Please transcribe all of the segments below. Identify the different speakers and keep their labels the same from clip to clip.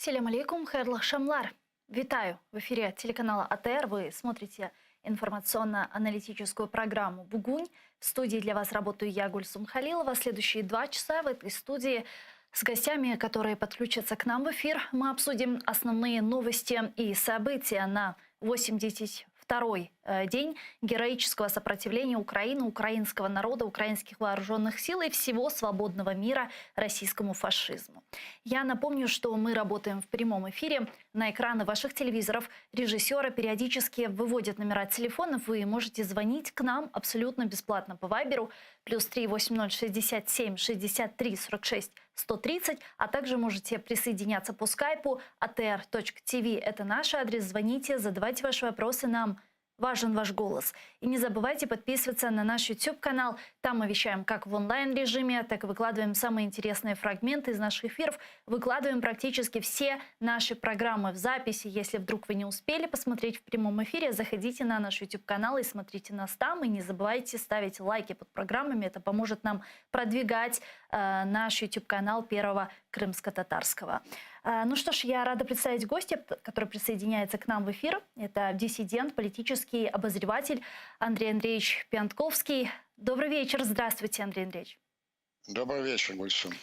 Speaker 1: Селям алейкум, хайрлах шамлар. Витаю! В эфире телеканала АТР. Вы смотрите информационно-аналитическую программу «Бугунь». В студии для вас работаю я, Гульсум Халилова. Следующие 2 часа в этой студии с гостями, которые подключатся к нам в эфир, мы обсудим основные новости и события на 82-й день героического сопротивления Украины, украинского народа, украинских вооруженных сил и всего свободного мира российскому фашизму. Я напомню, что мы работаем в прямом эфире. На экраны ваших телевизоров режиссеры периодически выводят номера телефонов. Вы можете звонить к нам абсолютно бесплатно по Вайберу +3 80 67 63 46 130, а также можете присоединяться по скайпу atr.tv. Это наш адрес. Звоните, задавайте ваши вопросы нам. Важен ваш голос. И не забывайте подписываться на наш YouTube-канал. Там мы вещаем как в онлайн-режиме, так и выкладываем самые интересные фрагменты из наших эфиров. Выкладываем практически все наши программы в записи. Если вдруг вы не успели посмотреть в прямом эфире, заходите на наш YouTube-канал и смотрите нас там. И не забывайте ставить лайки под программами. Это поможет нам продвигать наш YouTube-канал Первого Крымско-Татарского. Ну что ж, я рада представить гостя, который присоединяется к нам в эфир. Это диссидент, политический обозреватель Андрей Андреевич Пиантковский. Добрый вечер. Здравствуйте, Андрей Андреевич.
Speaker 2: Добрый вечер, Гульсум.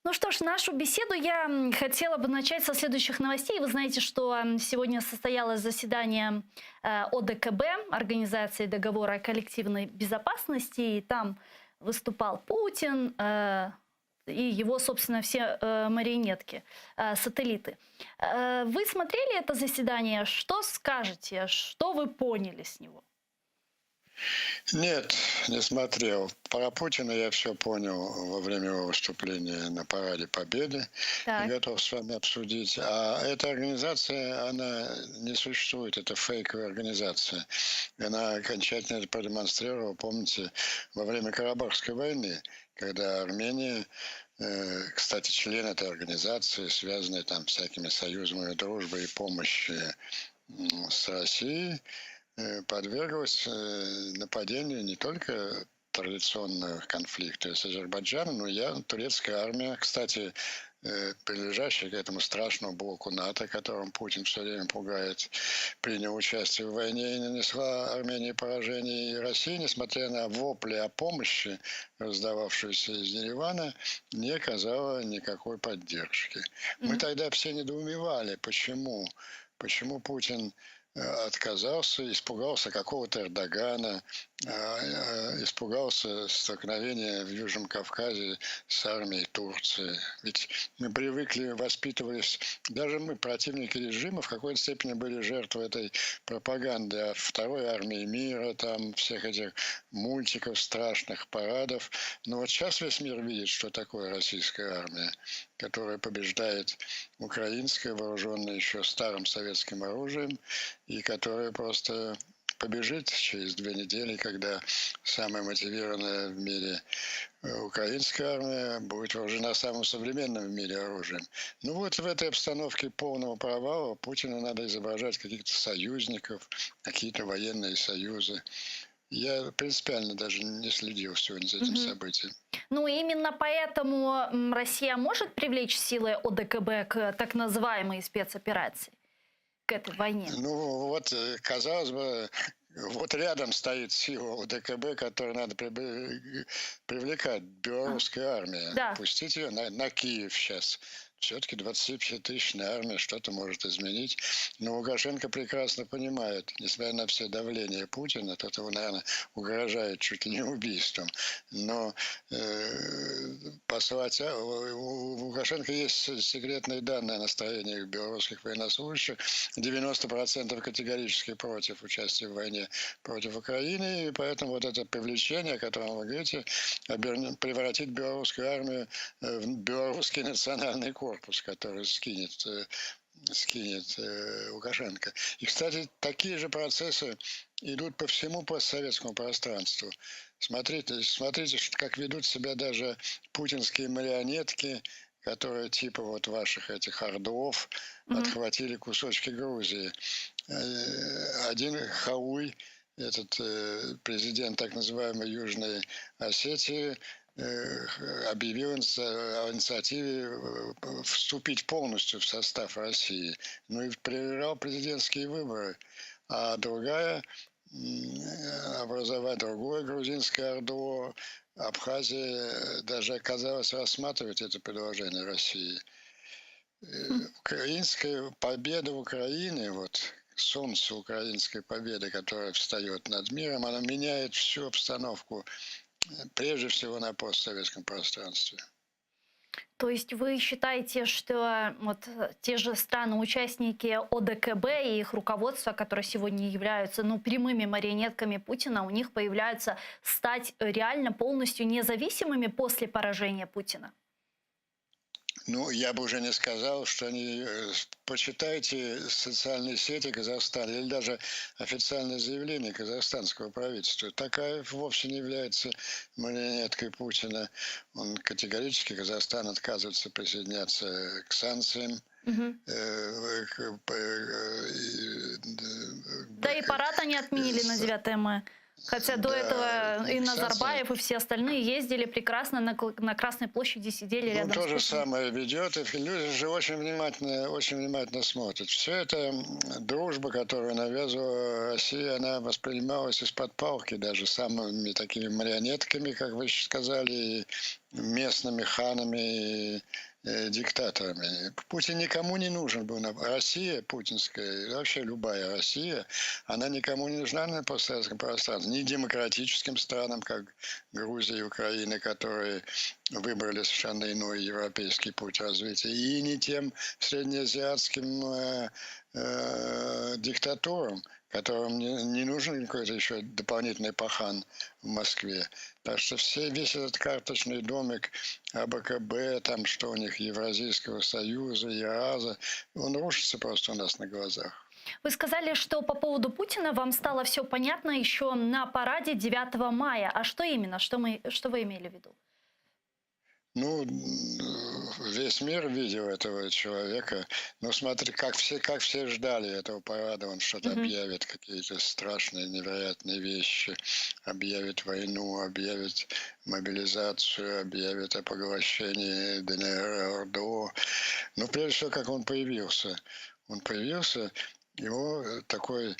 Speaker 1: Ну что ж, нашу беседу я хотела бы начать со следующих новостей. Вы знаете, что сегодня состоялось заседание ОДКБ, Организации договора о коллективной безопасности, и там выступал Путин, и его, собственно, все марионетки, сателлиты. Вы смотрели это заседание? Что скажете? Что вы поняли с него?
Speaker 2: Нет, не смотрел. Про Путина я все понял во время его выступления на Параде Победы. И готов с вами обсудить. А эта организация, она не существует. Это фейковая организация. Она окончательно это продемонстрировала, помните, во время Карабахской войны, когда Армения, кстати, член этой организации, связанный там всякими союзами дружбы и помощи с Россией, подверглась нападению не только традиционных конфликтов с Азербайджаном, но и турецкая армия, кстати, прилежащая к этому страшному блоку НАТО, которым Путин все время пугает, принял участие в войне и нанесла Армении поражение. И Россия, несмотря на вопли о помощи, раздававшиеся из Еревана, не оказала никакой поддержки. Мы тогда все недоумевали, почему Путин отказался, испугался какого-то Эрдогана, испугался столкновения в Южном Кавказе с армией Турции. Ведь мы привыкли, воспитывались, даже мы, противники режима, в какой-то степени были жертвой этой пропаганды о второй армии мира, там всех этих мультиков, страшных парадов. Но вот сейчас весь мир видит, что такое российская армия, которая побеждает украинское, вооруженное еще старым советским оружием, и которая просто побежит через 2 недели, когда самая мотивированная в мире украинская армия будет вооружена самым современным в мире оружием. Ну вот в этой обстановке полного провала Путину надо изображать каких-то союзников, какие-то военные союзы. Я принципиально даже не следил сегодня за этим событием.
Speaker 1: Ну, именно поэтому Россия может привлечь силы ОДКБ к так называемой спецоперации, к этой войне?
Speaker 2: Ну, вот, казалось бы, вот рядом стоит сила ОДКБ, которую надо привлекать, белорусская армия.
Speaker 1: Да.
Speaker 2: Пустить ее на Киев сейчас. Все-таки 25-тысячная армия что-то может изменить. Но Лукашенко прекрасно понимает, несмотря на все давление Путина, тот его, наверное, угрожает чуть ли не убийством. Но послать... У Лукашенко есть секретные данные о настроениях белорусских военнослужащих. 90% категорически против участия в войне против Украины. И поэтому вот это привлечение, о котором вы говорите, превратит белорусскую армию в белорусский национальный корпус, который скинет Лукашенко. И, кстати, такие же процессы идут по всему постсоветскому пространству. Смотрите, как ведут себя даже путинские марионетки, которые типа вот ваших этих ордов отхватили кусочки Грузии. Один Хауй, этот президент так называемой Южной Осетии, объявил о инициативе вступить полностью в состав России. Ну и проиграл президентские выборы. А другая образовать другое грузинское орду. Абхазия даже оказалась рассматривать это предложение России. Украинская победа Украины, вот солнце украинской победы, которое встает над миром, она меняет всю обстановку, прежде всего на постсоветском пространстве.
Speaker 1: То есть вы считаете, что вот те же страны-участники ОДКБ и их руководство, которые сегодня являются прямыми марионетками Путина, у них появляются стать реально полностью независимыми после поражения Путина?
Speaker 2: Ну, я бы уже не сказал, что они... Почитайте социальные сети Казахстана или даже официальное заявление казахстанского правительства. Такаев вовсе не является марионеткой Путина. Он категорически, Казахстан отказывается присоединяться к санкциям.
Speaker 1: Да и парад они отменили на 9 мая. Хотя до этого и Назарбаев, и все остальные ездили прекрасно на Красной площади, сидели рядом
Speaker 2: с Путиным. Он то же
Speaker 1: Путиным.
Speaker 2: самое ведет, и люди же очень внимательно смотрят. Все это дружба, которую навязывала Россия, она воспринималась из-под палки даже самыми такими марионетками, как вы сказали, и местными ханами, диктаторами. Путин никому не нужен был. Россия путинская, вообще любая Россия, она никому не нужна на постсоветском пространстве. Ни демократическим странам, как Грузия и Украина, которые выбрали совершенно иной европейский путь развития, и не тем среднеазиатским диктатурам, которым не нужен какой-то еще дополнительный пахан в Москве. Так что весь этот карточный домик АБКБ, там что у них, Евразийского союза, ЕАЗа, он рушится просто у нас на глазах.
Speaker 1: Вы сказали, что по поводу Путина вам стало все понятно еще на параде 9 мая. А что именно? Что вы имели в виду?
Speaker 2: Ну, весь мир видел этого человека. Ну, смотри, как все ждали этого парада. Он что-то объявит, какие-то страшные, невероятные вещи. Объявит войну, объявит мобилизацию, объявит о поглощении ДНР, ОРДО. Ну, прежде всего, как он появился. Он появился, его такой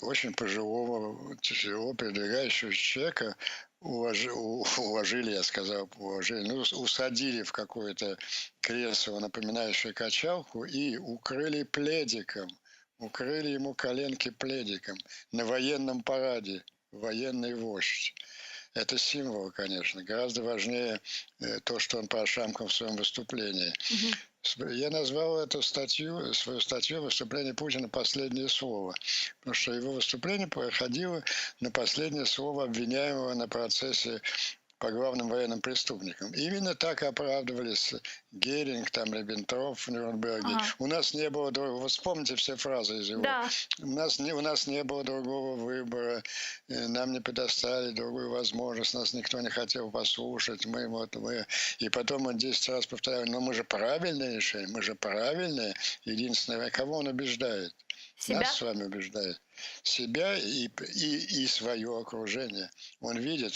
Speaker 2: очень пожилого, тяжело передвигающегося человека уложили, я сказал, усадили в какое-то кресло, напоминающее качалку, и укрыли пледиком, укрыли ему коленки пледиком на военном параде, военный вождь. Это символ, конечно. Гораздо важнее то, что он прошамкал в своем выступлении. Я назвал свою статью «Выступление Путина. Последнее слово». Потому что его выступление проходило на последнее слово обвиняемого на процессе по главным военным преступникам. Именно так оправдывались Геринг, Риббентроп в Нюрнберге. У нас не было другого... Вы вспомните все фразы из его.
Speaker 1: Да.
Speaker 2: У нас не было другого выбора, нам не предоставили другую возможность, нас никто не хотел послушать. И потом он 10 раз повторял, но мы же правильное решение, мы же правильные. Единственное, кого он убеждает?
Speaker 1: Себя?
Speaker 2: Нас с вами убеждает. Себя и свое окружение. Он видит,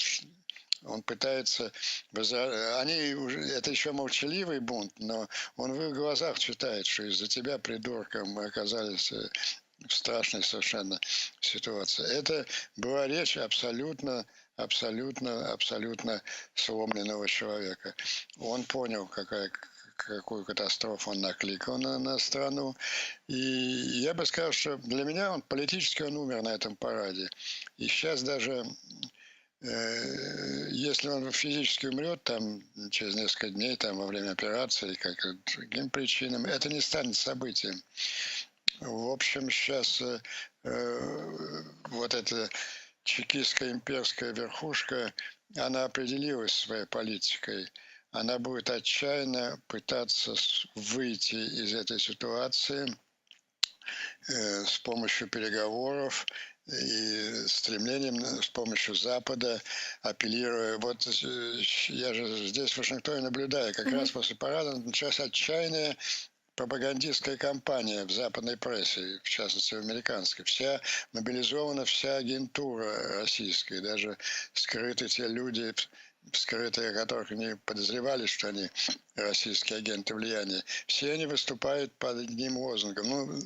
Speaker 2: он пытается... Это еще молчаливый бунт, но он в их глазах читает, что из-за тебя, придурка, мы оказались в страшной совершенно ситуации. Это была речь абсолютно сломленного человека. Он понял, какую катастрофу он накликал на страну. И я бы сказал, что для меня политически он умер на этом параде. И сейчас даже... Если он физически умрет через несколько дней во время операции или как другим причинам, это не станет событием. В общем, сейчас вот эта чекистская имперская верхушка, она определилась своей политикой. Она будет отчаянно пытаться выйти из этой ситуации с помощью переговоров и стремлением с помощью Запада, апеллируя. Вот я же здесь в Вашингтоне наблюдаю, как раз после парада началась отчаянная пропагандистская кампания в западной прессе, в частности в американской. Мобилизована вся агентура российская, даже скрыты те люди, скрытые, которых не подозревали, что они российские агенты влияния. Все они выступают под одним лозунгом.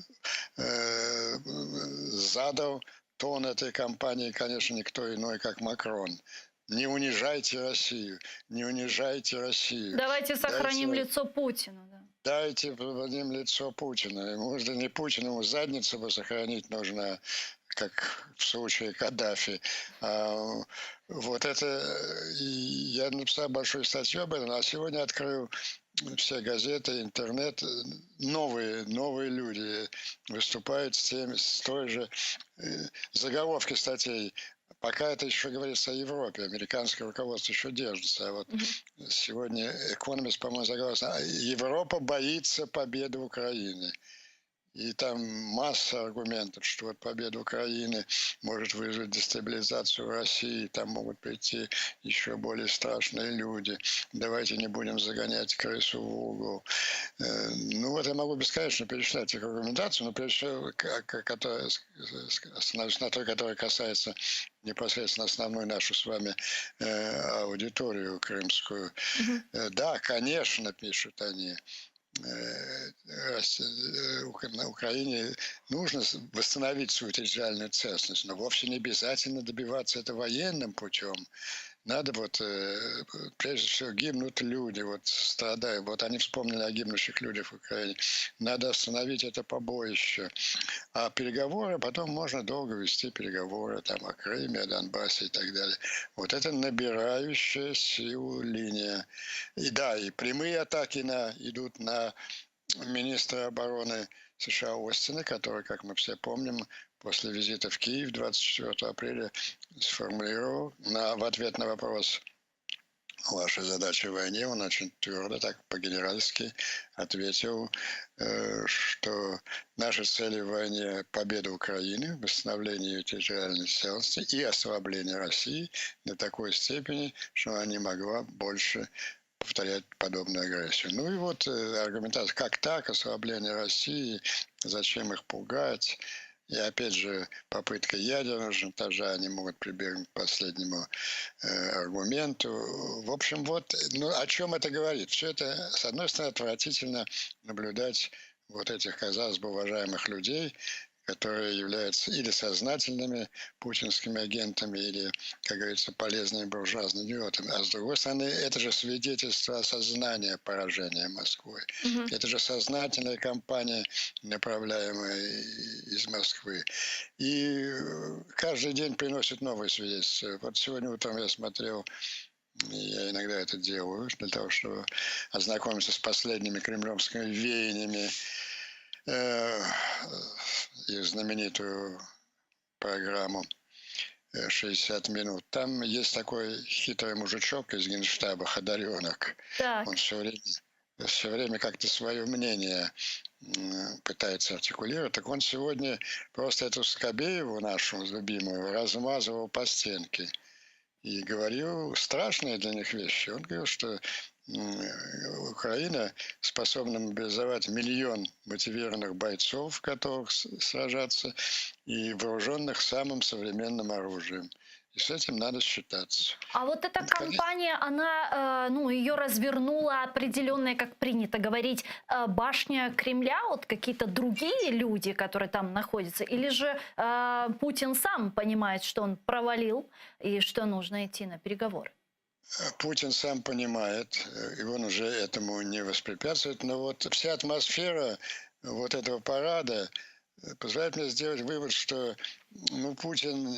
Speaker 2: Задал тон этой кампании, конечно, никто иной, как Макрон. Не унижайте Россию, не унижайте Россию.
Speaker 1: Давайте сохраним лицо Путину. Да.
Speaker 2: Дайте сохраним лицо Путина. Ему не Путину, ему задницу бы сохранить нужно, как в случае Каддафи. Вот это... Я написал большую статью об этом, а сегодня открыл все газеты, интернет. Новые люди выступают с той же заголовки статей. Пока это еще говорится о Европе, американское руководство еще держится. А вот сегодня Economist, по-моему, заголовок: Европа боится победы Украины. И там масса аргументов, что вот победа Украины может вызвать дестабилизацию России, там могут прийти еще более страшные люди. Давайте не будем загонять крысу в угол. Ну вот я могу бесконечно перечислять их аргументацию, но прежде всего, остановлюсь на той, которая касается непосредственно основную нашу с вами аудиторию крымскую. Да, конечно, пишут они, на Украине нужно восстановить свою территориальную целостность, но вовсе не обязательно добиваться это военным путем. Надо прежде всего, гибнут люди, страдают. Вот они вспомнили о гибнущих людях в Украине. Надо остановить это побоище. А переговоры, потом можно долго вести переговоры там о Крыме, о Донбассе и так далее. Вот это набирающая силу линия. И да, и прямые атаки идут на министра обороны США Остина, который, как мы все помним, после визита в Киев 24 апреля сформулировал в ответ на вопрос «Ваша задача в войне», он очень твердо, так по-генеральски ответил, что наши цели в войне – победа Украины, восстановление ее территориальной целостности и ослабление России до такой степени, что она не могла больше повторять подобную агрессию. Ну и вот аргументация, как так, ослабление России, зачем их пугать. И опять же, попытка ядерного шантажа, они могут прибегнуть к последнему аргументу. В общем, о чем это говорит? Все это, с одной стороны, отвратительно наблюдать вот этих, казалось бы, уважаемых людей, которые являются или сознательными путинскими агентами, или, как говорится, полезными буржуазными идиотами. А с другой стороны, это же свидетельство осознания поражения Москвы. Это же сознательная кампания, направляемая из Москвы. И каждый день приносит новые свидетельства. Вот сегодня утром я смотрел, я иногда это делаю, для того, чтобы ознакомиться с последними кремлевскими веяниями, их знаменитую программу 60 минут. Там есть такой хитрый мужичок из Генштаба, Ходоренок. Он все время как-то свое мнение пытается артикулировать. Так он сегодня просто эту Скобееву, нашу любимую, размазывал по стенке. И говорил страшные для них вещи. Он говорил, что Украина способна мобилизовать 1 миллион мотивированных бойцов, готовых сражаться, и вооруженных самым современным оружием. И с этим надо считаться.
Speaker 1: А вот эта кампания, она, ее развернула определенная, как принято говорить, башня Кремля, вот какие-то другие люди, которые там находятся, или же Путин сам понимает, что он провалил и что нужно идти на переговоры?
Speaker 2: Путин сам понимает, и он уже этому не воспрепятствует, но вот вся атмосфера вот этого парада позволяет мне сделать вывод, что Путин,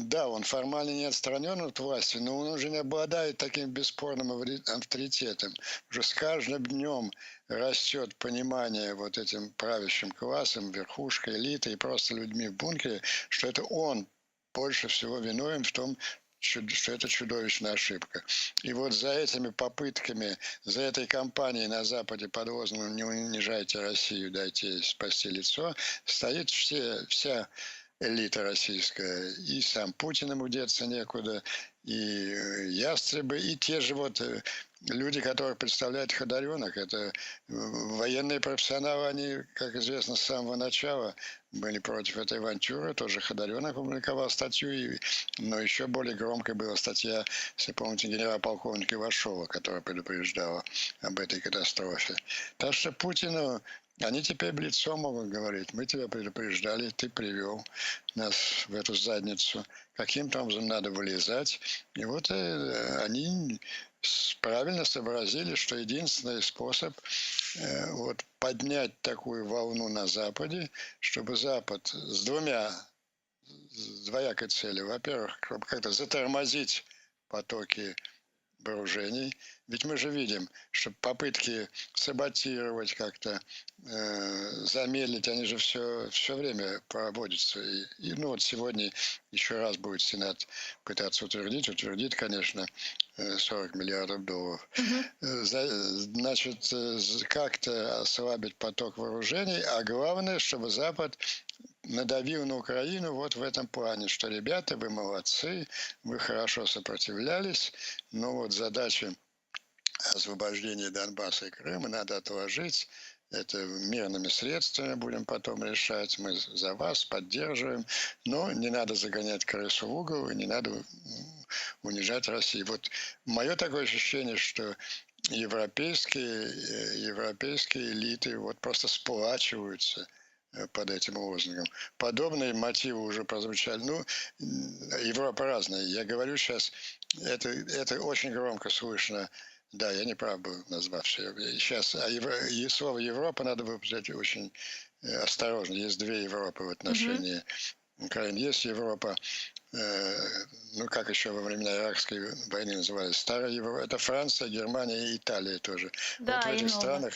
Speaker 2: да, он формально не отстранен от власти, но он уже не обладает таким бесспорным авторитетом. Уже с каждым днем растет понимание вот этим правящим классом, верхушкой, элитой и просто людьми в бункере, что это он больше всего виновен в том, что это чудовищная ошибка. И вот за этими попытками, за этой кампанией на Западе под лозунгом «Не унижайте Россию, дайте спасти лицо», стоит вся элита российская. И сам Путин, ему деться некуда, и ястребы, и те же люди, которые представляют Ходоренок, это военные профессионалы, они, как известно, с самого начала были против этой авантюры. Тоже Ходоренок опубликовал статью, но еще более громкой была статья, если помните, генерал-полковника Ивашова, которая предупреждала об этой катастрофе. Так что Путину они теперь в лицо могут говорить: мы тебя предупреждали, ты привел нас в эту задницу. Каким-то образом надо вылезать. И вот они правильно сообразили, что единственный способ вот, поднять такую волну на Западе, чтобы Запад с двоякой целью. Во-первых, как-то затормозить потоки вооружений. Ведь мы же видим, что попытки саботировать как-то, замедлить, они же все время проводятся. Ну вот сегодня еще раз будет Сенат пытаться утвердит, конечно, 40 миллиардов долларов. Значит, как-то ослабить поток вооружений, а главное, чтобы Запад надавил на Украину вот в этом плане, что, ребята, вы молодцы, вы хорошо сопротивлялись, но вот задача освобождения Донбасса и Крыма надо отложить. Это мирными средствами будем потом решать. Мы за вас поддерживаем. Но не надо загонять крысу в угол и не надо унижать Россию. Вот мое такое ощущение, что европейские элиты вот просто сплачиваются под этим лозунгом. Подобные мотивы уже прозвучали. Ну, Европа разная. Я говорю сейчас, это очень громко слышно. Да, я не прав был, назвав все. Сейчас слово «Европа» надо выпустить очень осторожно. Есть две Европы в отношении Украины. Есть Европа, ну, как еще во времена Иракской войны назывались, старая Европа. Это Франция, Германия и Италия тоже.
Speaker 1: Да,
Speaker 2: вот в этих
Speaker 1: новая.
Speaker 2: странах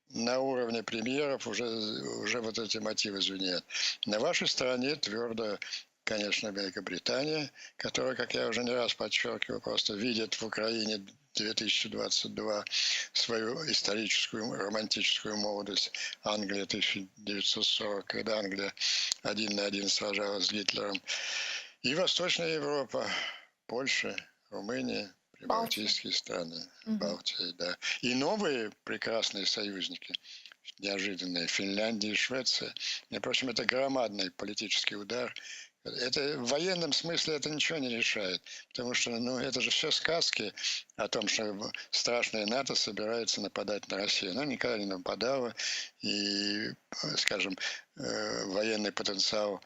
Speaker 2: на уровне премьеров уже вот эти мотивы звенят. На вашей стороне твердо, конечно, Великобритания, которая, как я уже не раз подчеркивал, просто видит в Украине 2022 свою историческую романтическую молодость. Англия 1940, когда Англия 1 на 1 сражалась с Гитлером. И Восточная Европа, Польша, Румыния, прибалтийские страны, Балтия, да. И новые прекрасные союзники, неожиданные, Финляндия и Швеция. Между прочим, это громадный политический удар. Это в военном смысле это ничего не решает, потому что, ну, это же все сказки о том, что страшная НАТО собирается нападать на Россию. Она никогда не нападала, и, скажем, военный потенциал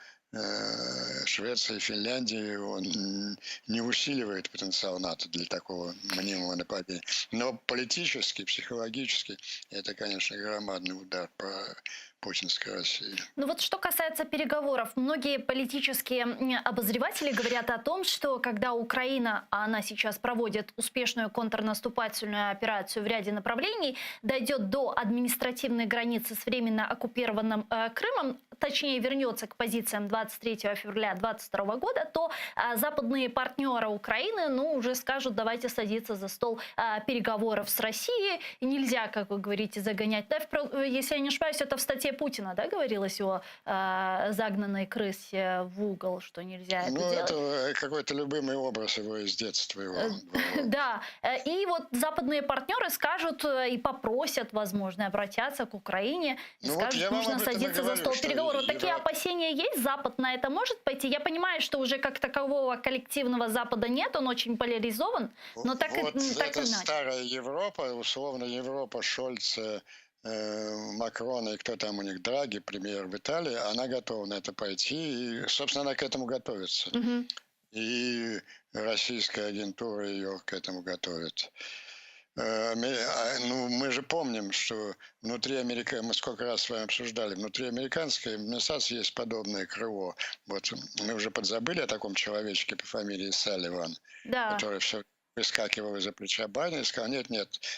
Speaker 2: Швеции и Финляндии, он не усиливает потенциал НАТО для такого мнимого нападения. Но политически, психологически, это, конечно, громадный удар по путинской России.
Speaker 1: Ну вот что касается переговоров, многие политические обозреватели говорят о том, что когда Украина, а она сейчас проводит успешную контрнаступательную операцию в ряде направлений, дойдет до административной границы с временно оккупированным Крымом, точнее вернется к позициям 23 февраля 2022 года, то западные партнеры Украины, ну, уже скажут: давайте садиться за стол переговоров с Россией. И нельзя, как вы говорите, загонять. Да, если я не ошибаюсь, это в статье Путина, да, говорилось о загнанной крысе в угол, что нельзя это делать.
Speaker 2: Ну, это какой-то любимый образ его из детства.
Speaker 1: Да, и вот западные партнеры скажут и попросят, возможно, обратятся к Украине, и скажут, нужно садиться за стол переговоров. Вот такие опасения есть? Запад на это может пойти? Я понимаю, что уже как такового коллективного Запада нет, он очень поляризован, но так,
Speaker 2: вот
Speaker 1: так
Speaker 2: это
Speaker 1: иначе.
Speaker 2: Старая Европа, условно Европа Шольца, Макрона и кто там у них, Драги, премьер в Италии, она готова на это пойти, и, собственно, она к этому готовится. И российская агентура ее к этому готовит. Ну, мы же помним, что внутри Америки, мы сколько раз с вами обсуждали, внутри американской администрации есть подобное крыло. Вот мы уже подзабыли о таком человечке по фамилии Салливан, который все выскакивал из-за плеча Байдена и сказал: нет,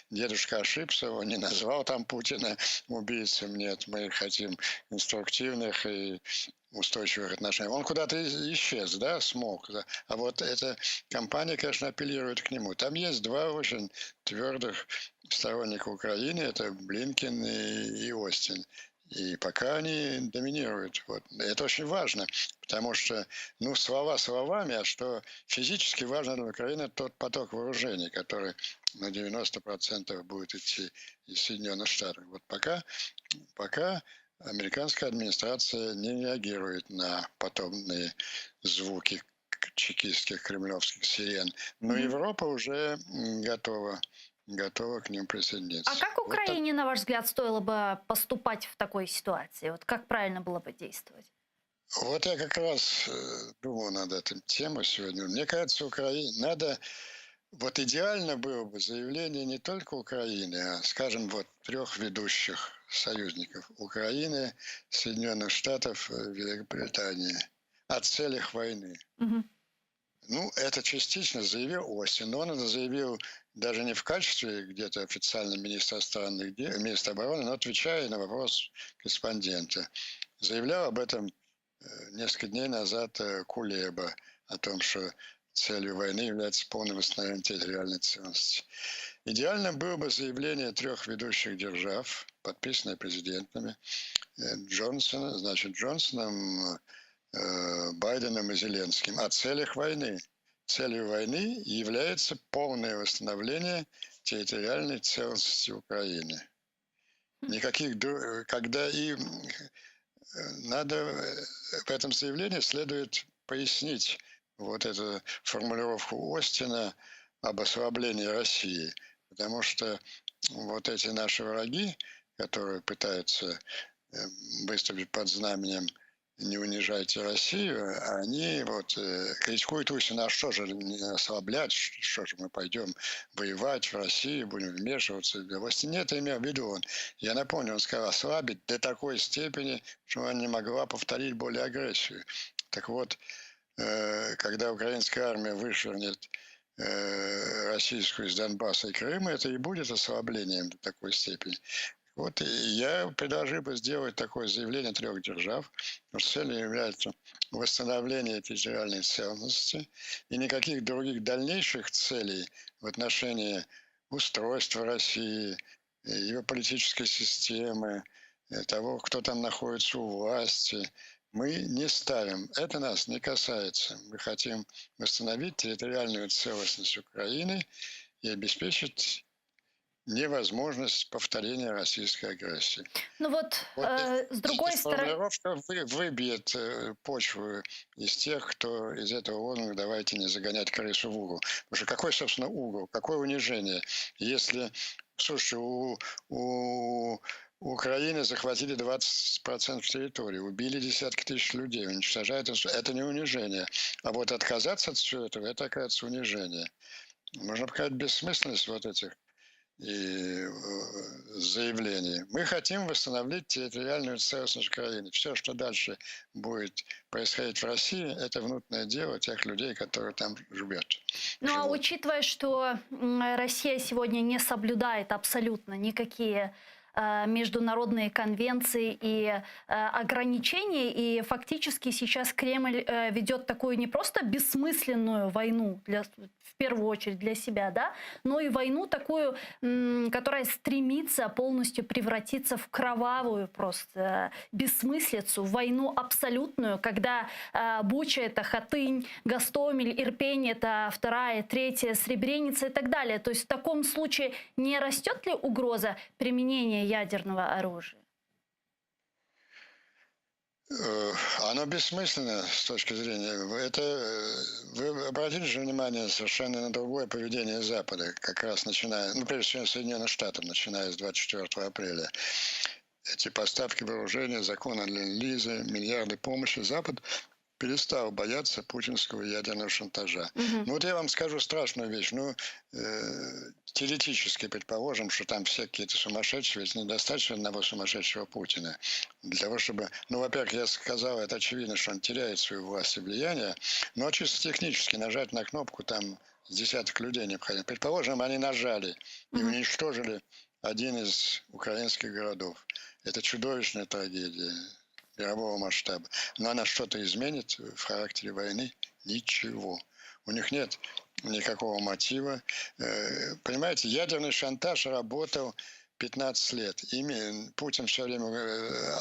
Speaker 2: дедушка ошибся, он не назвал там Путина убийцем, нет, мы хотим конструктивных и устойчивых отношений. Он куда-то исчез, да, смог. Да? А вот эта компания, конечно, апеллирует к нему. Там есть два очень твердых сторонника Украины, это Блинкен и Остин. И пока они доминируют. Вот. Это очень важно, потому что, ну, слова словами, а что физически важно для Украины — тот поток вооружений, который на 90% будет идти из Соединенных Штатов. Вот пока американская администрация не реагирует на подобные звуки чекистских кремлевских сирен. Но
Speaker 1: Мгм.
Speaker 2: Европа уже готова к ним
Speaker 1: А
Speaker 2: присоединиться.
Speaker 1: как
Speaker 2: Вот так.
Speaker 1: Украине, на ваш взгляд, стоило бы поступать в такой ситуации? Вот как правильно было бы действовать?
Speaker 2: Вот я как раз думал над этой темой сегодня. Мне кажется, Украине надо. Вот идеально было бы заявление не только Украины, а, скажем, вот трех ведущих союзников: Украины, Соединенных Штатов, Великобритании о целях войны.
Speaker 1: Мгм.
Speaker 2: Ну, это частично заявил Остин, но он это заявил даже не в качестве где-то официально министра обороны, но отвечая на вопрос корреспондента. Заявлял об этом несколько дней назад Кулеба, о том, что целью войны является полное восстановление территориальной целостности. Идеально было бы заявление трех ведущих держав, подписанное президентами Джонсоном, Байденом и Зеленским о целях войны. Целью войны является полное восстановление территориальной целостности Украины. Когда надо в этом заявлении следует пояснить вот эту формулировку Остина об ослаблении России, потому что вот эти наши враги, которые пытаются выступить под знаменем «Не унижайте Россию», они вот критикуют Путина: а что же не ослаблять, что же мы пойдем воевать в Россию, будем вмешиваться. Вовсе не это имел в виду он. Я напомню, он сказал ослабить до такой степени, что она не могла повторить более агрессию. Так вот, когда украинская армия вышвырнет российскую из Донбасса и Крыма, это и будет ослаблением до такой степени. Вот и я предложил бы сделать такое заявление трех держав, что целью является восстановление территориальной целостности, и никаких других дальнейших целей в отношении устройства России, ее политической системы, того, кто там находится у власти, мы не ставим. Это нас не касается. Мы хотим восстановить территориальную целостность Украины и обеспечить невозможность повторения российской агрессии.
Speaker 1: Ну вот,
Speaker 2: Вот
Speaker 1: с
Speaker 2: эта
Speaker 1: другой стороны,
Speaker 2: формулировка выбьет почву из тех, кто из этого лозунга «давайте не загонять крысу в угол». Потому что какой, собственно, угол, какое унижение, если, слушайте, у Украины захватили 20% территории, убили десятки тысяч людей, уничтожают это не унижение. А вот отказаться от всего этого, это, оказывается, унижение. Можно показать бессмысленность вот этих заявлений. Мы хотим восстановить территориальную целостность Украины. Все, что дальше будет происходить в России, это внутреннее дело тех людей, которые там
Speaker 1: ну а
Speaker 2: живут.
Speaker 1: учитывая, что Россия сегодня не соблюдает абсолютно никакие международные конвенции и ограничения, и фактически сейчас Кремль ведет такую не просто бессмысленную войну, в первую очередь для себя, да, но и войну такую, которая стремится полностью превратиться в кровавую просто бессмыслицу, войну абсолютную, когда Буча — это Хатынь, Гостомель, Ирпень — это вторая, третья, Сребреница и так далее. То есть в таком случае не растет ли угроза применения ядерного оружия?
Speaker 2: Оно бессмысленно с точки зрения. Вы обратили же внимание совершенно на другое поведение Запада, как раз начиная, ну, прежде всего, Соединенных Штатов, начиная с 24 апреля. Эти поставки вооружения, закон о Ленд-лизе, миллиарды помощи, Запад перестал бояться путинского ядерного шантажа.
Speaker 1: Мгм.
Speaker 2: Ну вот я вам скажу страшную вещь. Теоретически предположим, что там все какие-то сумасшедшие, ведь недостаточно одного сумасшедшего Путина. Для того, чтобы... Ну, во-первых, я сказал, это очевидно, что он теряет свою власть и влияние, но чисто технически нажать на кнопку там с десяток людей необходимо. Предположим, они нажали и
Speaker 1: Мгм.
Speaker 2: уничтожили один из украинских городов. Это чудовищная трагедия мирового масштаба. Но она что-то изменит в характере войны? Ничего. У них нет никакого мотива. Понимаете, ядерный шантаж работал 15 лет. Путин все время,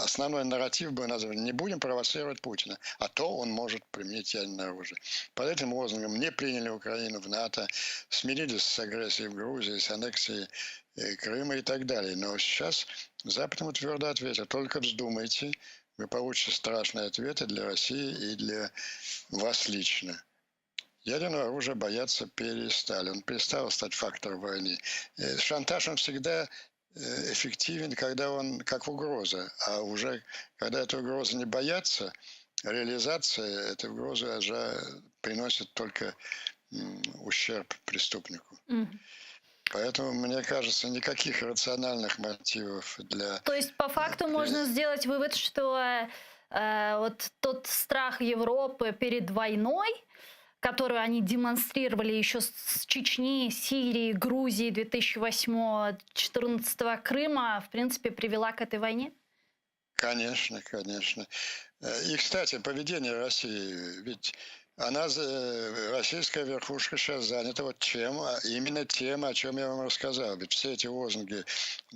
Speaker 2: основной нарратив был назван: не будем провоцировать Путина, а то он может применить ядерное оружие. Под этим лозунгом не приняли Украину в НАТО, смирились с агрессией в Грузии, с аннексией Крыма и так далее. Но сейчас Запад ему твердо ответил: только вздумайте, вы получите страшные ответы для России и для вас лично. Ядерного оружия бояться перестали. Он перестал стать фактором войны. Шантаж, он всегда эффективен, когда он как угроза. А уже когда эта угроза не боятся, реализация этой угрозы уже приносит только ущерб преступнику. Поэтому, мне кажется, никаких рациональных мотивов для...
Speaker 1: То есть, по факту можно сделать вывод, что вот тот страх Европы перед войной, которую они демонстрировали еще с Чечни, Сирии, Грузии 2008-2014 Крыма, в принципе, привела к этой войне?
Speaker 2: Конечно, конечно. И, кстати, поведение России, ведь российская верхушка сейчас занята вот чем, именно тем, о чем я вам рассказал. Ведь все эти лозунги,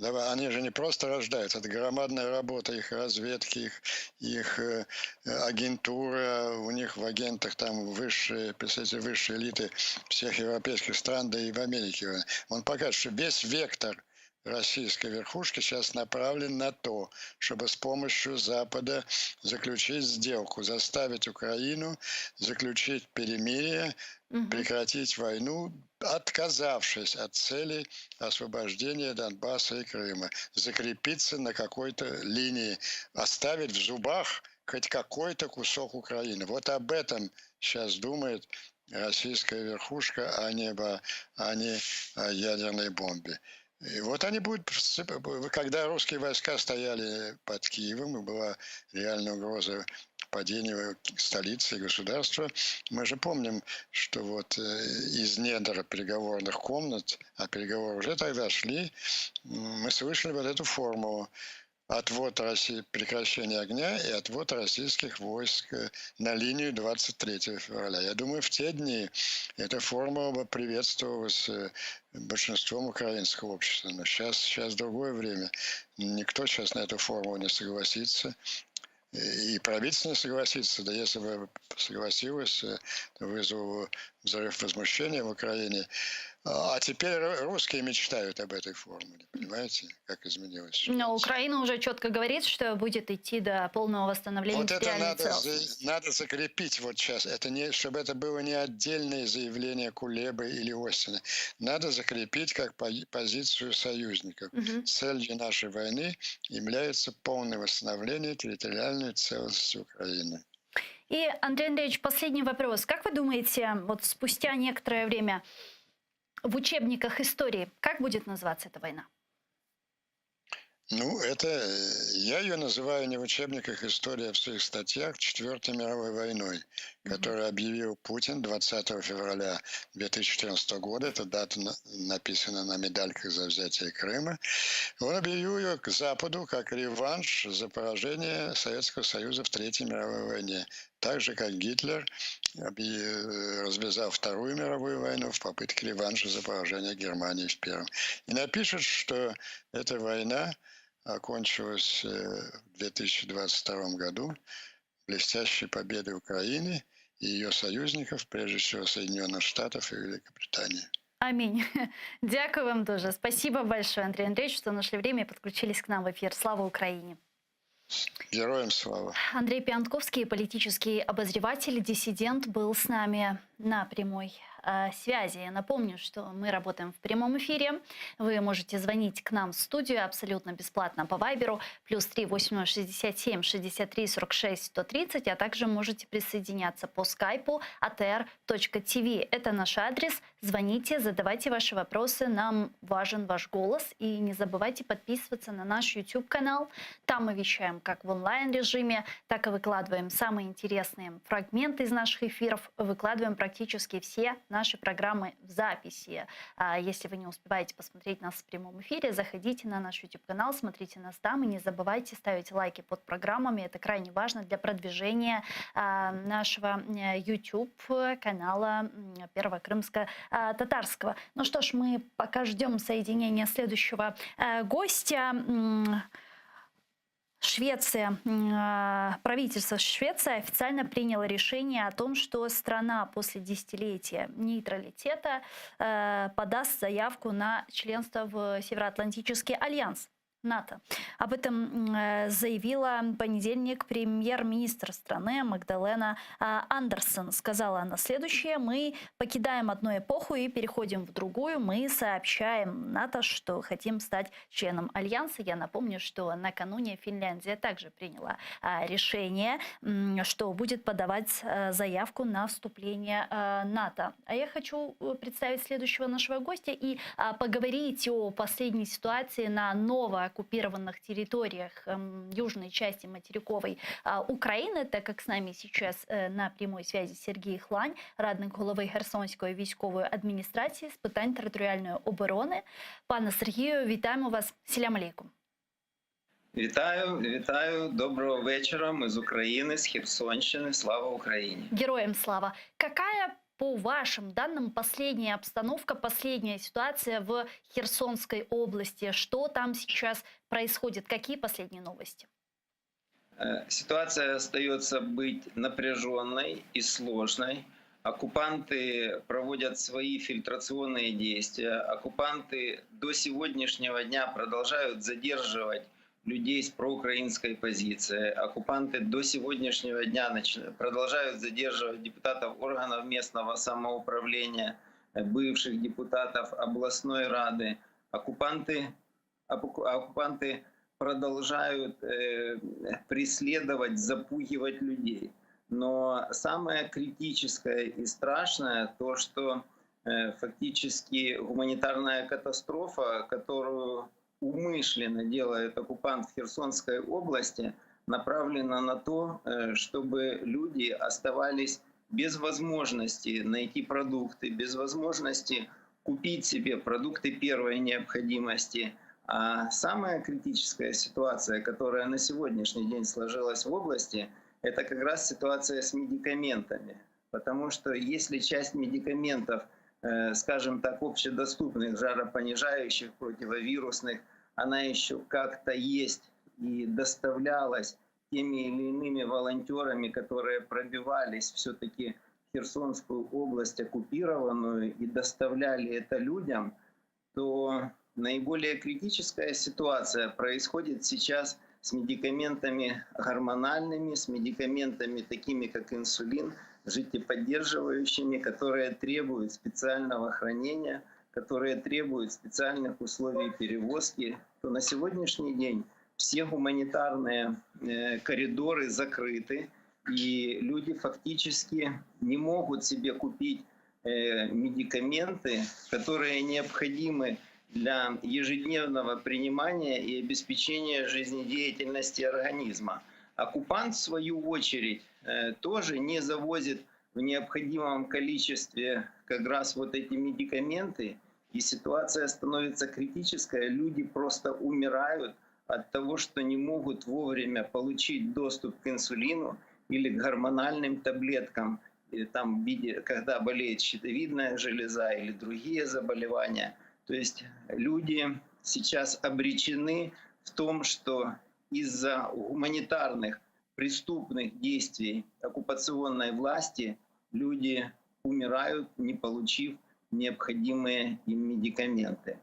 Speaker 2: они же не просто рождаются, это громадная работа их разведки, их агентура, у них в агентах там представители высшей элиты всех европейских стран, да и в Америке. Он покажет, что весь вектор российской верхушки сейчас направлен на то, чтобы с помощью Запада заключить сделку, заставить Украину заключить перемирие, прекратить войну, отказавшись от цели освобождения Донбасса и Крыма, закрепиться на какой-то линии, оставить в зубах хоть какой-то кусок Украины. Вот об этом сейчас думает российская верхушка, а не о ядерной бомбе. И вот они будут, когда русские войска стояли под Киевом, и была реальная угроза падения столицы и государства, мы же помним, что вот из недр переговорных комнат, а переговоры уже тогда шли, мы слышали вот эту формулу: отвод России, прекращение огня и отвод российских войск на линию 23 февраля. Я думаю, в те дни эта формула бы приветствовалась большинством украинского общества. Но сейчас другое время. Никто сейчас на эту формулу не согласится. И правительство не согласится. Да если бы согласилось, то вызвало взрыв возмущения в Украине. А теперь русские мечтают об этой формуле. Понимаете, как изменилась ситуация?
Speaker 1: Но Украина уже четко говорит, что будет идти до полного восстановления
Speaker 2: вот
Speaker 1: территориальной
Speaker 2: это
Speaker 1: целостности.
Speaker 2: надо закрепить вот сейчас. Чтобы это было не отдельное заявление Кулебы или Остина. Надо закрепить как позицию союзников. Целью нашей войны является полное восстановление территориальной целостности Украины.
Speaker 1: И, Андрей Андреевич, последний вопрос. Как вы думаете, вот спустя некоторое время в учебниках истории как будет называться эта война?
Speaker 2: Ну, я ее называю не в учебниках истории, а в своих статьях Четвертой мировой войной, которую объявил Путин 20 февраля 2014 года. Эта дата написана на медальках за взятие Крыма. Он объявил ее к Западу как реванш за поражение Советского Союза в Третьей мировой войне. Так же, как Гитлер развязал Вторую мировую войну в попытке реванша за поражение Германии в Первом. И напишет, что эта война окончилась в 2022 году блестящей победой Украины и ее союзников, прежде всего Соединенных Штатов и Великобритании.
Speaker 1: Аминь. Дякую вам тоже. Спасибо большое, Андрей Андреевич, что нашли время и подключились к нам в эфир. Слава Украине!
Speaker 2: Героям слава!
Speaker 1: Андрей Пиантковский, политический обозреватель, диссидент, был с нами на прямой связи. Я напомню, что мы работаем в прямом эфире. Вы можете звонить к нам в студию абсолютно бесплатно по Вайберу +3 8067 63 46 130, а также можете присоединяться по скайпу atr.tv. Это наш адрес. Звоните, задавайте ваши вопросы. Нам важен ваш голос. И не забывайте подписываться на наш YouTube-канал. Там мы вещаем как в онлайн-режиме, так и выкладываем самые интересные фрагменты из наших эфиров. Выкладываем практически все нашей программы в записи. Если вы не успеваете посмотреть нас в прямом эфире, заходите на наш YouTube-канал, смотрите нас там и не забывайте ставить лайки под программами. Это крайне важно для продвижения нашего YouTube-канала Первого Крымско-Татарского. Ну что ж, мы пока ждем соединения следующего гостя. Швеция, правительство Швеции официально приняло решение о том, что страна после десятилетия нейтралитета подаст заявку на членство в Североатлантический альянс НАТО. Об этом заявила в понедельник премьер-министр страны Магдалена Андерсон. Сказала она следующее: «Мы покидаем одну эпоху и переходим в другую. Мы сообщаем НАТО, что хотим стать членом Альянса». Я напомню, что накануне Финляндия также приняла решение, что будет подавать заявку на вступление НАТО. А я хочу представить следующего нашего гостя и поговорить о последней ситуации на новооккупированных территориях южной части материковой України, так як з нами сейчас на прямой связи Сергій Хлань, радник голови Херсонської військової адміністрації з питань територіальної оборони. Пане Сергію, вітаємо вас. Селям алейкум.
Speaker 3: Вітаю. Доброго вечора. Мы из Украины, с Херсонщины. Слава Украине.
Speaker 1: Героям слава. Какая, по вашим данным, последняя обстановка, последняя ситуация в Херсонской области? Что там сейчас происходит? Какие последние новости?
Speaker 3: Ситуация остается быть напряженной и сложной. Оккупанты проводят свои фильтрационные действия. Оккупанты до сегодняшнего дня продолжают задерживать людей с проукраинской позиции. Оккупанты до сегодняшнего дня продолжают задерживать депутатов органов местного самоуправления, бывших депутатов областной рады. Оккупанты продолжают преследовать, запугивать людей. Но самое критическое и страшное то, что фактически гуманитарная катастрофа, которую умышленно делает оккупант в Херсонской области, направлена на то, чтобы люди оставались без возможности найти продукты, без возможности купить себе продукты первой необходимости. А самая критическая ситуация, которая на сегодняшний день сложилась в области, это как раз ситуация с медикаментами. Потому что если часть медикаментов, скажем так, общедоступных, жаропонижающих, противовирусных, она еще как-то есть и доставлялась теми или иными волонтерами, которые пробивались все-таки в Херсонскую область оккупированную и доставляли это людям, то наиболее критическая ситуация происходит сейчас с медикаментами гормональными, с медикаментами такими, как инсулин, жизнеподдерживающими, которые требуют специального хранения, которые требуют специальных условий перевозки, то на сегодняшний день все гуманитарные коридоры закрыты, и люди фактически не могут себе купить медикаменты, которые необходимы для ежедневного принимания и обеспечения жизнедеятельности организма. Оккупант, в свою очередь, тоже не завозит в необходимом количестве как раз вот эти медикаменты, и ситуация становится критической. Люди просто умирают от того, что не могут вовремя получить доступ к инсулину или к гормональным таблеткам, или там в виде, когда болеет щитовидная железа или другие заболевания. То есть люди сейчас обречены в том, что из-за гуманитарных преступных действий оккупационной власти люди умирают, не получив необходимые им медикаменты.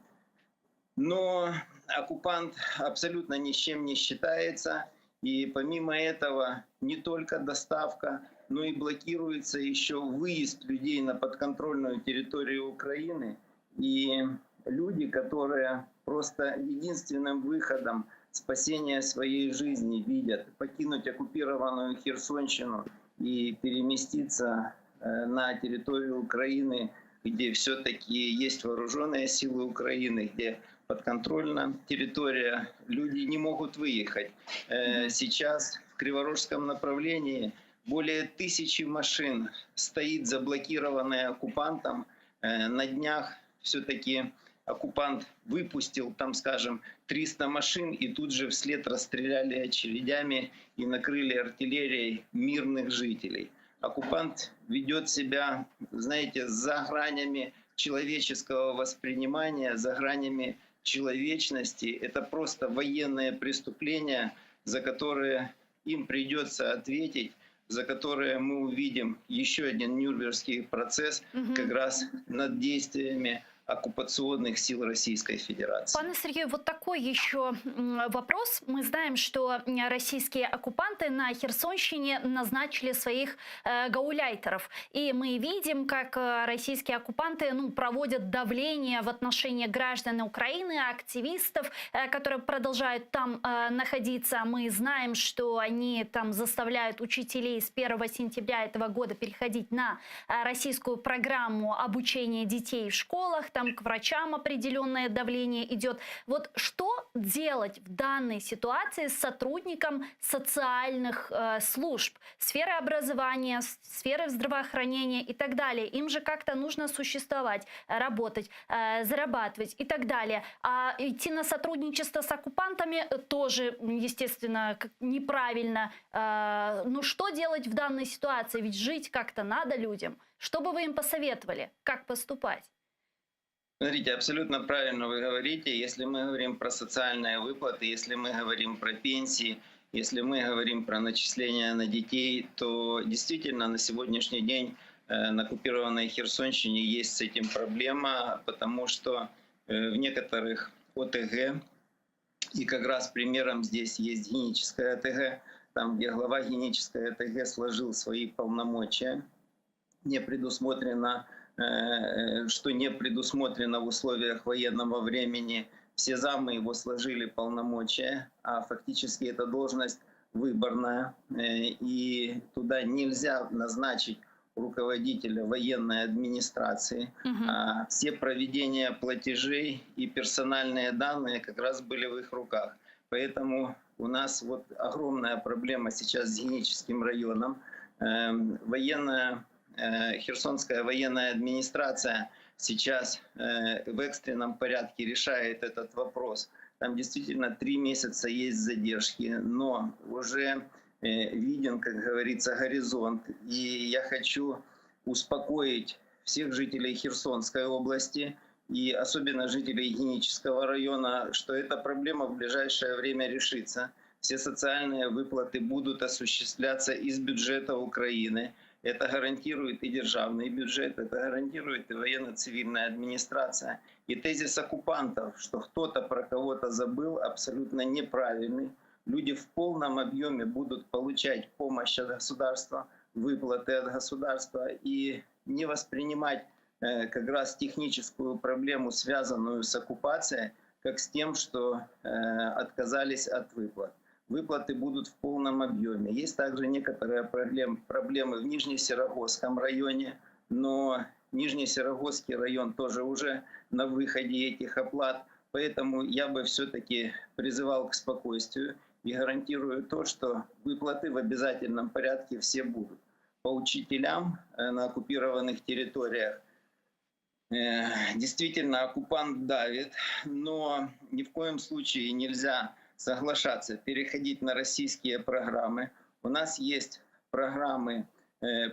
Speaker 3: Но оккупант абсолютно ни с чем не считается, и помимо этого не только доставка, но и блокируется еще выезд людей на подконтрольную территорию Украины. И люди, которые просто единственным выходом спасения своей жизни видят покинуть оккупированную Херсонщину и переместиться на территорию Украины, где все-таки есть вооруженные силы Украины, где подконтрольна территория, люди не могут выехать. Сейчас в Криворожском направлении более 1000 машин стоит заблокированная оккупантом. На днях все-таки оккупант выпустил, там, скажем, 300 машин, и тут же вслед расстреляли очередями и накрыли артиллерией мирных жителей. Оккупант ведет себя, знаете, за гранями человеческого воспринимания, за гранями человечности. Это просто военное преступление, за которое им придется ответить, за которое мы увидим еще один Нюрнбергский процесс как раз над действиями оккупационных сил Российской Федерации.
Speaker 1: Пане Сергею, вот такой еще вопрос. Мы знаем, что российские оккупанты на Херсонщине назначили своих гауляйтеров. И мы видим, как российские оккупанты проводят давление в отношении граждан Украины, активистов, которые продолжают там находиться. Мы знаем, что они там заставляют учителей с 1 сентября этого года переходить на российскую программу обучения детей в школах. Там к врачам определенное давление идет. Вот что делать в данной ситуации с сотрудником социальных служб, сферы образования, сферы здравоохранения и так далее? Им же как-то нужно существовать, работать, зарабатывать и так далее. А идти на сотрудничество с оккупантами тоже, естественно, неправильно. Ну что делать в данной ситуации? Ведь жить как-то надо людям. Что бы вы им посоветовали? Как поступать?
Speaker 3: Смотрите, абсолютно правильно вы говорите. Если мы говорим про социальные выплаты, если мы говорим про пенсии, если мы говорим про начисления на детей, то действительно на сегодняшний день на оккупированной Херсонщине есть с этим проблема, потому что в некоторых ОТГ, и как раз примером здесь есть Геническая ОТГ, там, где глава Генической ОТГ сложил свои полномочия, не предусмотрено, что не предусмотрено в условиях военного времени. Все замы его сложили полномочия, а фактически эта должность выборная, и туда нельзя назначить руководителя военной администрации. Все проведения платежей и персональные данные как раз были в их руках. Поэтому у нас вот огромная проблема сейчас с Геническим районом. Херсонская военная администрация сейчас в экстренном порядке решает этот вопрос. Там действительно 3 месяца есть задержки, но уже виден, как говорится, горизонт. И я хочу успокоить всех жителей Херсонской области и особенно жителей Генического района, что эта проблема в ближайшее время решится. Все социальные выплаты будут осуществляться из бюджета Украины. Это гарантирует и державный бюджет, это гарантирует и военно-цивильная администрация. И тезис оккупантов, что кто-то про кого-то забыл, абсолютно неправильный. Люди в полном объеме будут получать помощь от государства, выплаты от государства и не воспринимать как раз техническую проблему, связанную с оккупацией, как с тем, что отказались от выплат. Выплаты будут в полном объеме. Есть также некоторые проблемы в Нижнесерогосском районе, но Нижнесерогосский район тоже уже на выходе этих оплат. Поэтому я бы все-таки призывал к спокойствию и гарантирую то, что выплаты в обязательном порядке все будут. По учителям на оккупированных территориях действительно оккупант давит, но ни в коем случае нельзя соглашаться, переходить на российские программы. У нас есть программы,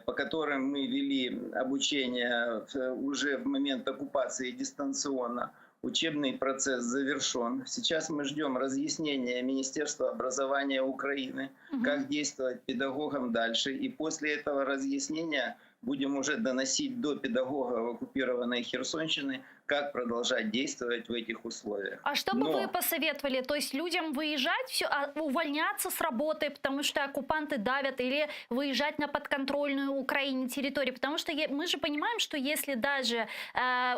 Speaker 3: по которым мы вели обучение уже в момент оккупации дистанционно. Учебный процесс завершен. Сейчас мы ждем разъяснения Министерства образования Украины, как действовать педагогам дальше. И после этого разъяснения будем уже доносить до педагогов оккупированной Херсонщины, как продолжать действовать в этих условиях.
Speaker 1: А что бы вы посоветовали? То есть людям выезжать, увольняться с работы, потому что оккупанты давят, или выезжать на подконтрольную Украине территорию? Потому что мы же понимаем, что если даже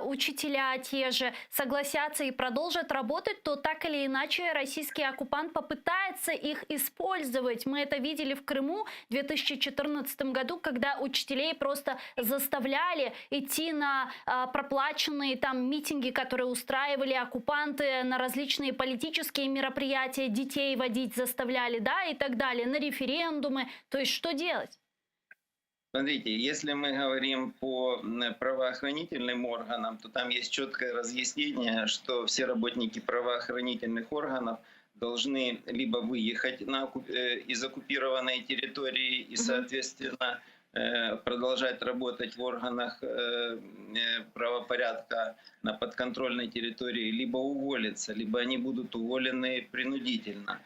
Speaker 1: учителя те же согласятся и продолжат работать, то так или иначе российский оккупант попытается их использовать. Мы это видели в Крыму в 2014 году, когда учителей просто заставляли идти на проплаченные там митинги, которые устраивали оккупанты, на различные политические мероприятия, детей водить заставляли, да, и так далее, на референдумы. То есть что делать?
Speaker 3: Смотрите, если мы говорим по правоохранительным органам, то там есть четкое разъяснение, что все работники правоохранительных органов должны либо выехать из оккупированной территории и, соответственно, продолжать работать в органах правопорядка на подконтрольной территории, либо уволиться, либо они будут уволены принудительно.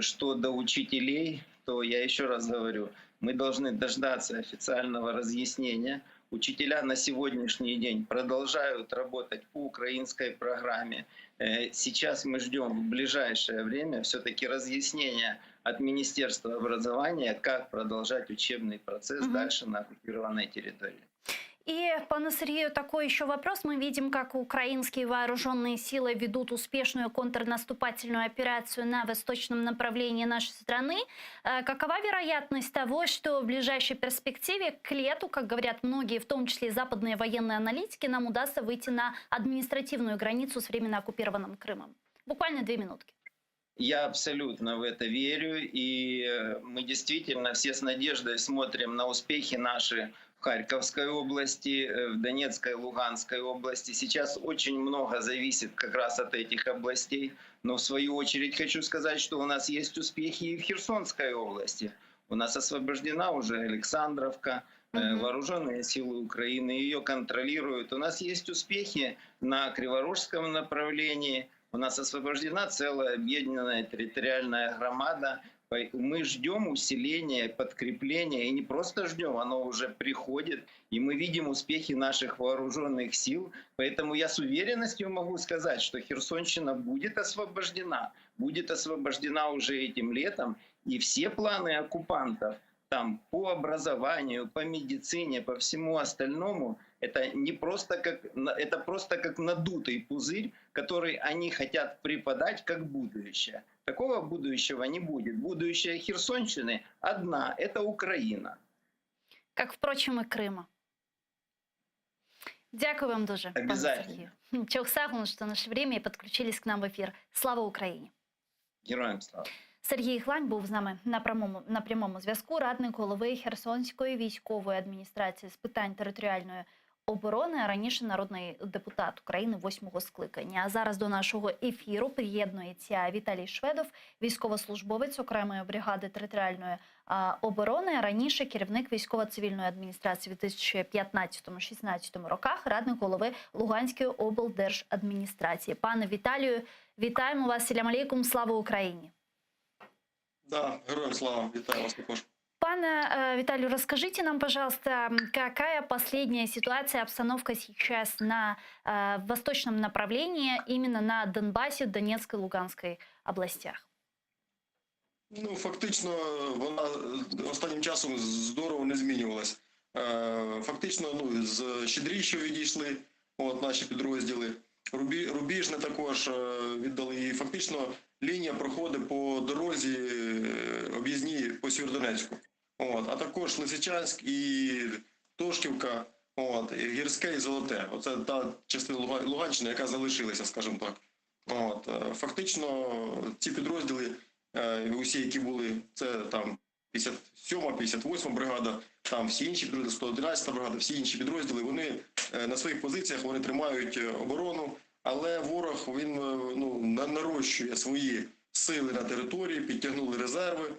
Speaker 3: Что до учителей, то я еще раз говорю, мы должны дождаться официального разъяснения. Учителя на сегодняшний день продолжают работать по украинской программе. Сейчас мы ждем в ближайшее время все-таки разъяснения от Министерства образования, как продолжать учебный процесс дальше на оккупированной территории.
Speaker 1: И, пане Сергею, такой еще вопрос. Мы видим, как украинские вооруженные силы ведут успешную контрнаступательную операцию на восточном направлении нашей страны. Какова вероятность того, что в ближайшей перспективе к лету, как говорят многие, в том числе и западные военные аналитики, нам удастся выйти на административную границу с временно оккупированным Крымом? Буквально 2 минутки.
Speaker 3: Я абсолютно в это верю, и мы действительно все с надеждой смотрим на успехи наши в Харьковской области, в Донецкой, Луганской области. Сейчас очень много зависит как раз от этих областей. Но в свою очередь хочу сказать, что у нас есть успехи и в Херсонской области. У нас освобождена уже Александровка, вооруженные силы Украины ее контролируют. У нас есть успехи на Криворожском направлении. У нас освобождена целая объединенная территориальная громада. Мы ждем усиления, подкрепления, и не просто ждем, оно уже приходит, и мы видим успехи наших вооруженных сил. Поэтому я с уверенностью могу сказать, что Херсонщина будет освобождена уже этим летом, и все планы оккупантов там по образованию, по медицине, по всему остальному, это не просто это просто как надутый пузырь, который они хотят преподать как будущее. Такого будущего не будет. Будущее Херсонщины одна – это Украина.
Speaker 1: Как, впрочем, и Крыма. Дякую вам дуже, пане Сергію. Чохсагун, що наше время і підключились к нам в ефір. Слава Україні!
Speaker 3: Героям слава!
Speaker 1: Сергій Глань був з нами на прямому зв'язку, радник голови Херсонської військової адміністрації з питань територіальної оборони, а раніше народний депутат України 8-го скликання. А зараз до нашого ефіру приєднується Віталій Шведов, військовослужбовець окремої бригади територіальної оборони, а раніше керівник військово-цивільної адміністрації в 2015-16 роках, радник голови Луганської облдержадміністрації. Пане Віталію, вітаємо вас. Салям алейкум, слава Україні!
Speaker 4: Да, героям слава, вітаю вас також.
Speaker 1: Пане Виталий, расскажите нам, пожалуйста, какая последняя ситуация, обстановка сейчас на восточном направлении, именно на Донбасі, Донецькій, Луганській областях?
Speaker 4: Ну, фактично, вона останнім часом здорово не змінювалась. Фактично, з Щедрівщі відійшли наші підрозділи. Рубіжне також віддали. І фактично лінія проходить по дорозі об'їзній по Сєвєродонецьку. А також Лисичанськ і Тошківка, і Гірське і Золоте. Оце та частина Луганщини, яка залишилася, скажімо так. Фактично ці підрозділи, усі, які були, це там 57-ма, 58-ма бригада, там всі інші підрозділи, 111-та бригада, всі інші підрозділи, вони на своїх позиціях, вони тримають оборону, але ворог, він нарощує свої сили на території, підтягнули резерви,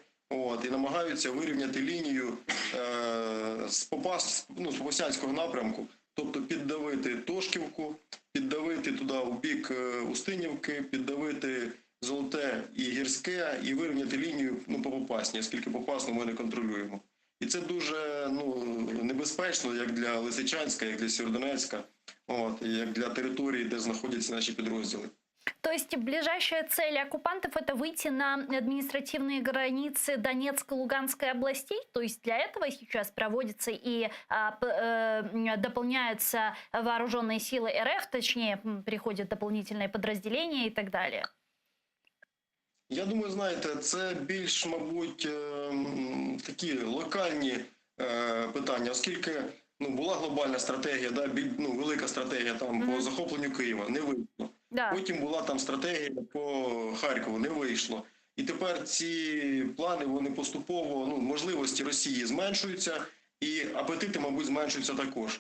Speaker 4: і намагаються вирівняти лінію з Попаснянського напрямку, тобто піддавити Тошківку, піддавити туди у бік Устинівки, піддавити Золоте і Гірське і вирівняти лінію по Попасні, оскільки Попасну ми не контролюємо. І це дуже небезпечно як для Лисичанська, як для Сєвєродонецька, як для території, де знаходяться наші підрозділи.
Speaker 1: То есть ближайшая цель оккупантов – это выйти на административные границы Донецкой и Луганской областей? То есть для этого сейчас проводятся и дополняются вооруженные силы РФ, точнее, приходят дополнительные подразделения и так далее?
Speaker 4: Я думаю, знаєте, це більш, мабуть, такі локальні питання, оскільки була глобальна стратегія, велика стратегія по захопленню Києва, не вийшло. Да. Потім була там стратегія по Харкову, не вийшло. І тепер ці плани, вони поступово, можливості Росії зменшуються, і апетити, мабуть, зменшуються також.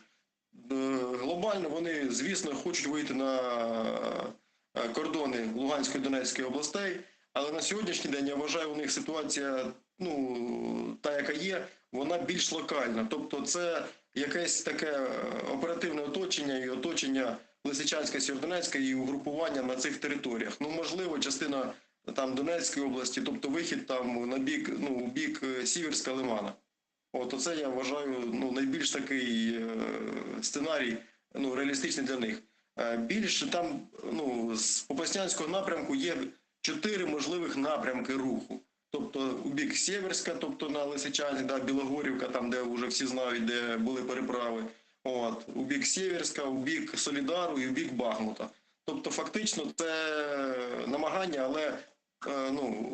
Speaker 4: Глобально вони, звісно, хочуть вийти на кордони Луганської і Донецької областей, але на сьогоднішній день, я вважаю, у них ситуація, та, яка є, вона більш локальна. Тобто це якесь таке оперативне оточення і оточення Лисичанська, Сєвєродонецька і угрупування на цих територіях. Можливо, частина там Донецької області, тобто вихід там на бік, у бік Сіверська, Лимана. Оце я вважаю найбільш такий сценарій реалістичний для них. Більше там з Попаснянського напрямку є 4 можливих напрямки руху. Тобто у бік Сєверська, тобто на Лисичанськ, Білогорівка, там де вже всі знають, де були переправи. У бік Сєверська, у бік Солідару і у бік Бахмута. Тобто фактично це намагання, але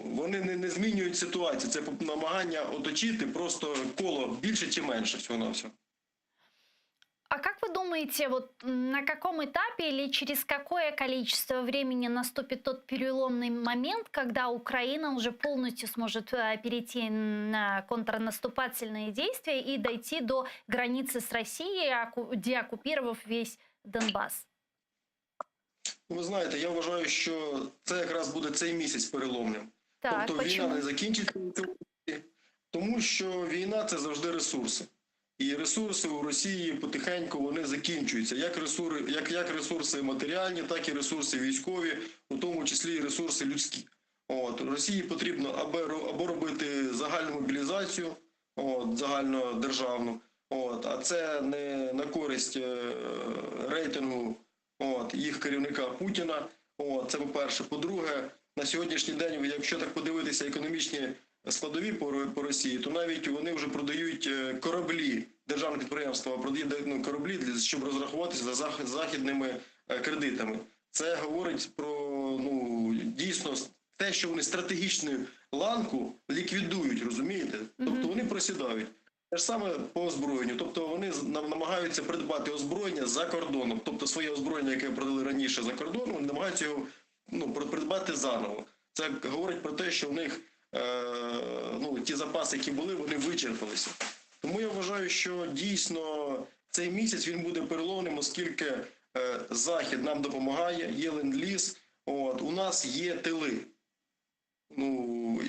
Speaker 4: вони не змінюють ситуацію. Це намагання оточити просто коло більше чи менше всього-навсього.
Speaker 1: А как вы думаете, вот на каком этапе или через какое количество времени наступит тот переломный момент, когда Украина уже полностью сможет перейти на контрнаступательные действия и дойти до границы с Россией, деоккупировав весь Донбасс?
Speaker 4: Ви знаєте, я вважаю, що це якраз буде цей місяць переломним.
Speaker 1: Так,
Speaker 4: тобто
Speaker 1: почему?
Speaker 4: Війна не закінчиться, тому що війна – це завжди ресурси. І ресурси у Росії потихеньку вони закінчуються. Як ресурси матеріальні, так і ресурси військові, у тому числі і ресурси людські. Росії потрібно або робити загальну мобілізацію, загальнодержавну, а це не на користь рейтингу їх керівника Путіна. Це по-перше. По-друге, на сьогоднішній день, якщо так подивитися економічні складові по Росії, то навіть вони вже продають кораблі, державне підприємство продає кораблі, щоб розрахуватися за західними кредитами. Це говорить про дійсно те, що вони стратегічну ланку ліквідують, розумієте? Тобто вони просідають. Те ж саме по озброєнню. Тобто вони намагаються придбати озброєння за кордоном. Тобто своє озброєння, яке продали раніше за кордоном, вони намагаються його придбати заново. Це говорить про те, що в них ті запаси, які були, вони вичерпалися. Тому я вважаю, що дійсно цей місяць він буде переломним, оскільки Захід нам допомагає, є ленд-ліз, у нас є тили.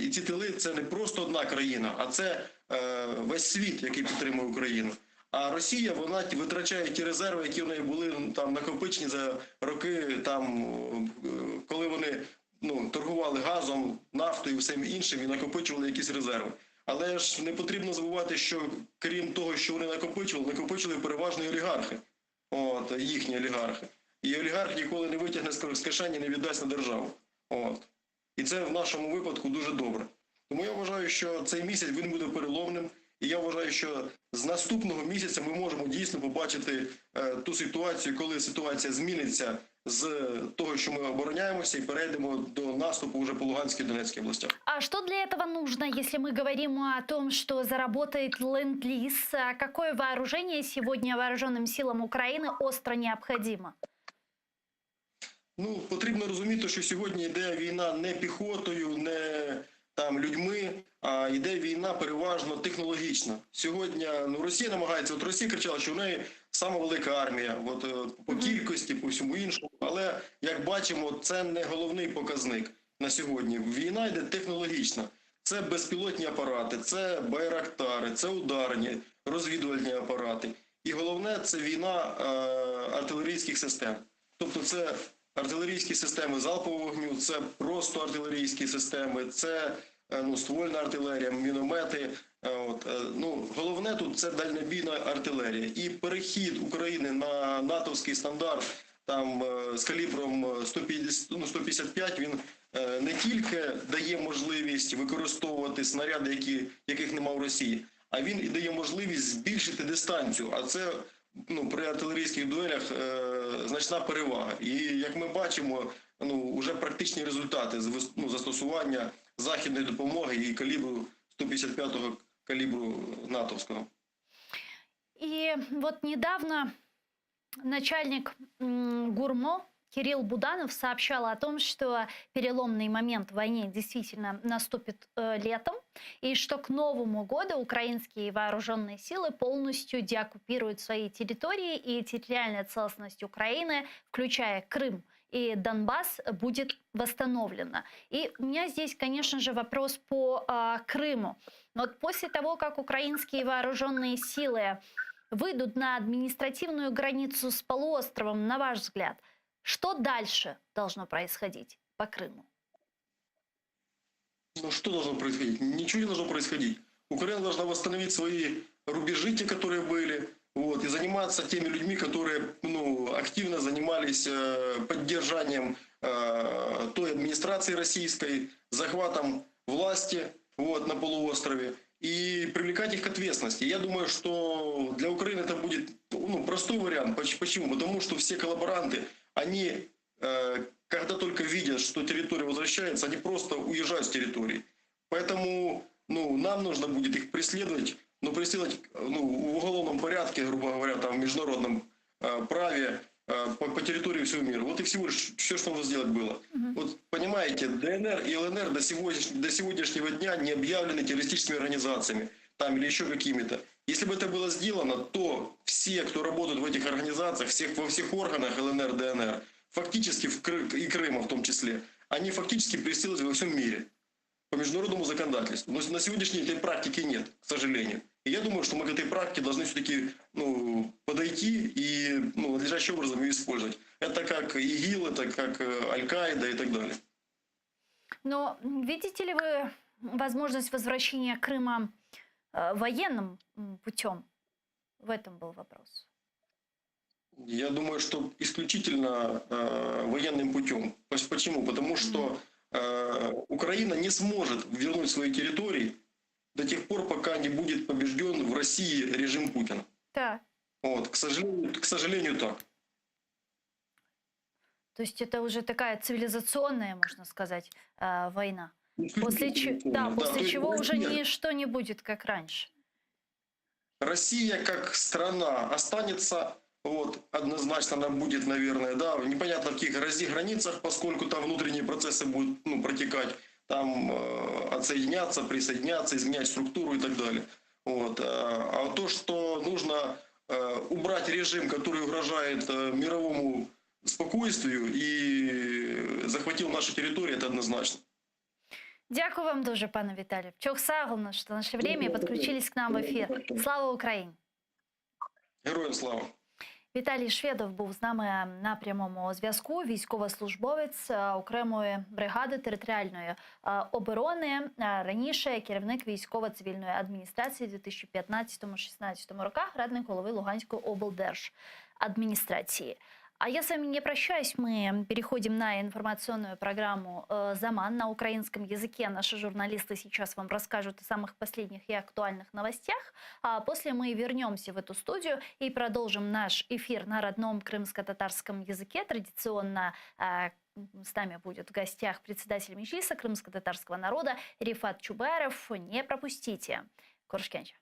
Speaker 4: І ці тили – це не просто одна країна, а це весь світ, який підтримує Україну. А Росія, вона витрачає ті резерви, які в неї були там накопичені за роки, коли вони торгували газом, нафтою і всім іншим і накопичували якісь резерви. Але ж не потрібно забувати, що крім того, що вони накопичували переважно і олігархи. Їхні олігархи. І олігарх ніколи не витягне з кишені, не віддасть на державу. І це в нашому випадку дуже добре. Тому я вважаю, що цей місяць він буде переломним. І я вважаю, що з наступного місяця ми можемо дійсно побачити ту ситуацію, коли ситуація зміниться з того, що ми обороняємося, і перейдемо до наступу уже по Луганській і Донецькій областях.
Speaker 1: А что для этого нужно, если мы говорим о том, что заработает ленд-лиз? Какое вооружение сегодня вооруженным силам Украины остро необходимо?
Speaker 4: Потрібно розуміти, що сьогодні йде війна не піхотою, не людьми, а йде війна переважно технологічна. Сьогодні Росія намагається, Росія кричала, що в неї сама велика армія, по кількості, по всьому іншому, але, як бачимо, це не головний показник на сьогодні. Війна йде технологічна. Це безпілотні апарати, це байрактари, це ударні, розвідувальні апарати. І головне – це війна артилерійських систем. Тобто це артилерійські системи залпового вогню, це просто артилерійські системи, це ствольна артилерія, міномети. Головне тут – це дальнобійна артилерія. І перехід України на натовський стандарт з калібром 155, він не тільки дає можливість використовувати снаряди, яких нема в Росії, а він і дає можливість збільшити дистанцію. А це при артилерійських дуелях значна перевага. І, як ми бачимо, вже практичні результати застосування західної допомоги і калібру 155-го калібру натовського.
Speaker 1: И вот недавно начальник ГУРМО Кирилл Буданов сообщал о том, что переломный момент в войне действительно наступит летом, и что к Новому году украинские вооруженные силы полностью деоккупируют свои территории, и территориальная целостность Украины, включая Крым и Донбасс, будет восстановлена. И у меня здесь, конечно же, вопрос по Крыму. Вот после того, как украинские вооруженные силы выйдут на административную границу с полуостровом, на ваш взгляд, что дальше должно происходить по Крыму?
Speaker 4: Ну что должно происходить? Ничего не должно происходить. Украина должна восстановить свои рубежи, те, которые были, вот, и заниматься теми людьми, которые активно занимались поддержанием той администрации российской, захватом власти вот, на полуострове, и привлекать их к ответственности. Я думаю, что для Украины это будет простой вариант. Почему? Потому что все коллаборанты, они, когда только видят, что территория возвращается, они просто уезжают с территории. Поэтому нам нужно будет их преследовать, но преследовать в уголовном порядке, грубо говоря, там, в международном праве по территории всего мира. Вот и всего лишь все, что нужно сделать было. Вот понимаете, ДНР и ЛНР до сегодняшнего дня не объявлены террористическими организациями там, или еще какими-то. Если бы это было сделано, то все, кто работают в этих организациях, во всех органах ЛНР, ДНР, фактически и Крыма в том числе, они фактически преследуются во всем мире по международному законодательству. Но на сегодняшний день этой практики нет, к сожалению. И я думаю, что мы к этой практике должны все-таки подойти и надлежащим образом ее использовать. Это как ИГИЛ, это как Аль-Каида и так далее.
Speaker 1: Но видите ли вы возможность возвращения Крыма военным путем? В этом был вопрос.
Speaker 4: Я думаю, что исключительно военным путем. Почему? Потому что Украина не сможет вернуть свои территории до тех пор, пока не будет побежден в России режим Путина.
Speaker 1: Да.
Speaker 4: Вот, к сожалению, так.
Speaker 1: То есть это уже такая цивилизационная, можно сказать, война. После чего уже ничто не будет как раньше.
Speaker 4: Россия как страна останется, однозначно она будет, наверное, непонятно в каких границах, поскольку там внутренние процессы будут протекать, там отсоединяться, присоединяться, изменять структуру и так далее. Вот. А то, что нужно убрать режим, который угрожает мировому спокойствию и захватил нашу территорию, это однозначно.
Speaker 1: Дякую вам дуже, пане Віталію. Чохсагулно, що нашли время и подключились к нам в эфир. Слава Україні!
Speaker 4: Героям слава!
Speaker 1: Віталій Шведов був з нами на прямому зв'язку. Військовослужбовець окремої бригади територіальної оборони. Раніше керівник військово-цивільної адміністрації в 2015-16 роках, радник голови Луганської облдержадміністрації. А я с вами не прощаюсь, мы переходим на информационную программу «Заман» на украинском языке. Наши журналисты сейчас вам расскажут о самых последних и актуальных новостях. А после мы вернемся в эту студию и продолжим наш эфир на родном крымско-татарском языке. Традиционно с нами будет в гостях председатель Меджлиса крымско-татарского народа Рифат Чубаров. Не пропустите. Коршкенча.